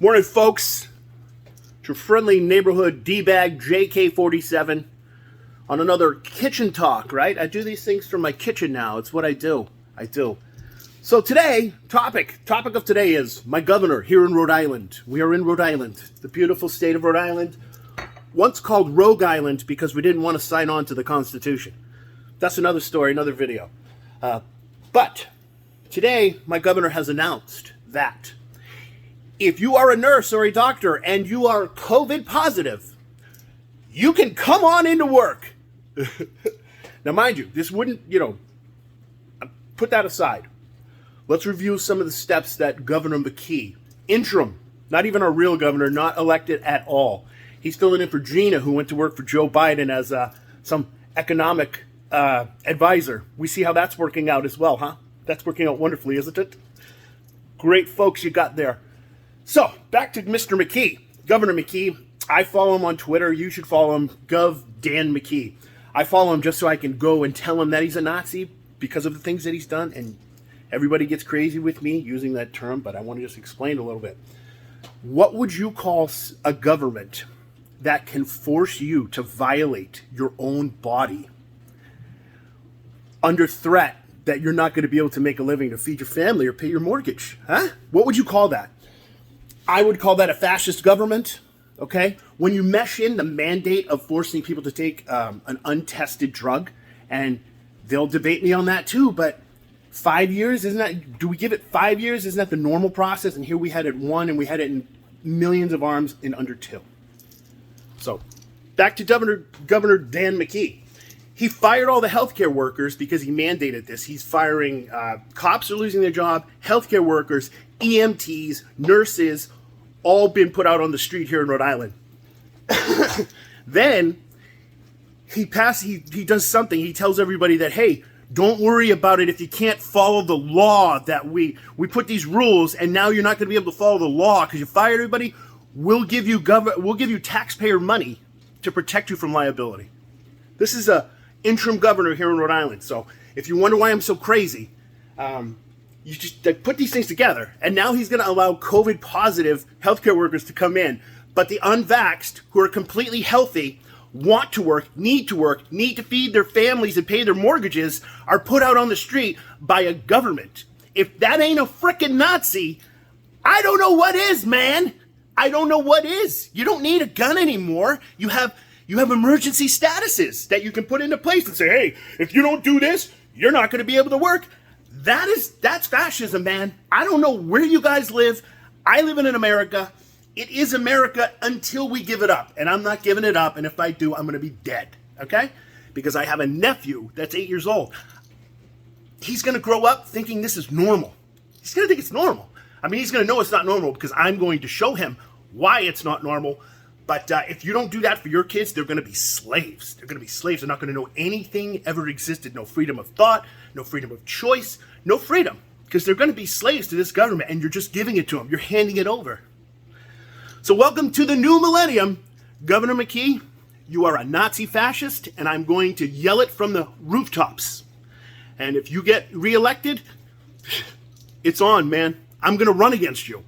Morning, folks. It's your friendly neighborhood D-bag JK47 on another kitchen talk, right? I do these things from my kitchen now. It's what I do. So today, topic of today is my governor here in Rhode Island. We are in Rhode Island, the beautiful state of Rhode Island, once called Rogue Island because we didn't want to sign on to the Constitution. That's another story, another video. But today, my governor has announced that if you are a nurse or a doctor and you are COVID positive, you can come on into work. Now, mind you, this wouldn't, put that aside. Let's review some of the steps that Governor McKee, interim, not even our real governor, not elected at all. He's filling in for Gina, who went to work for Joe Biden as some economic advisor. We see how that's working out as well, huh? That's working out wonderfully, isn't it? Great folks you got there. So, back to Mr. McKee, Governor McKee. I follow him on Twitter. You should follow him, Gov Dan McKee. I follow him just so I can go and tell him that he's a Nazi because of the things that he's done, and everybody gets crazy with me using that term, but I want to just explain a little bit. What would you call a government that can force you to violate your own body under threat that you're not going to be able to make a living to feed your family or pay your mortgage? Huh? What would you call that? I would call that a fascist government, okay? When you mesh in the mandate of forcing people to take an untested drug, and they'll debate me on that too, but 5 years, do we give it 5 years? Isn't that the normal process? And here we had it 1, and we had it in millions of arms in under 2. So, back to Governor Dan McKee. He fired all the healthcare workers because he mandated this. He's firing, cops are losing their job, healthcare workers, EMTs, nurses, all been put out on the street here in Rhode Island. Then he does something. He tells everybody that, hey, don't worry about it if you can't follow the law, that we put these rules and now you're not going to be able to follow the law because you fired everybody. We'll give you taxpayer money to protect you from liability. This is a interim governor here in Rhode Island. So if you wonder why I'm so crazy, you just put these things together, and now he's going to allow COVID positive healthcare workers to come in, but the unvaxxed who are completely healthy, want to work, need to feed their families and pay their mortgages, are put out on the street by a government. If that ain't a frickin' Nazi, I don't know what is, man. I don't know what is. You don't need a gun anymore. You have emergency statuses that you can put into place and say, hey, if you don't do this, you're not going to be able to work. That's fascism, man. I don't know where you guys live. I live in America. It is America until we give it up. And I'm not giving it up. And if I do, I'm going to be dead. Okay? Because I have a nephew that's 8 years old. He's going to grow up thinking this is normal. He's going to think it's normal. I mean, he's going to know it's not normal because I'm going to show him why it's not normal. But if you don't do that for your kids, they're going to be slaves. They're going to be slaves. They're not going to know anything ever existed. No freedom of thought, no freedom of choice, no freedom. Because they're going to be slaves to this government, and you're just giving it to them. You're handing it over. So welcome to the new millennium. Governor McKee, you are a Nazi fascist, and I'm going to yell it from the rooftops. And if you get reelected, it's on, man. I'm going to run against you.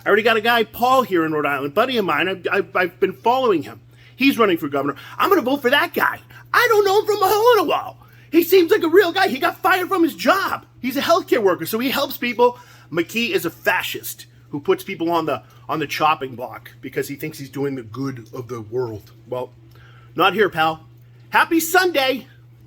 I already got a guy, Paul, here in Rhode Island, buddy of mine. I've been following him. He's running for governor. I'm going to vote for that guy. I don't know him from a hole in a wall. He seems like a real guy. He got fired from his job. He's a healthcare worker, so he helps people. McKee is a fascist who puts people on the chopping block because he thinks he's doing the good of the world. Well, not here, pal. Happy Sunday.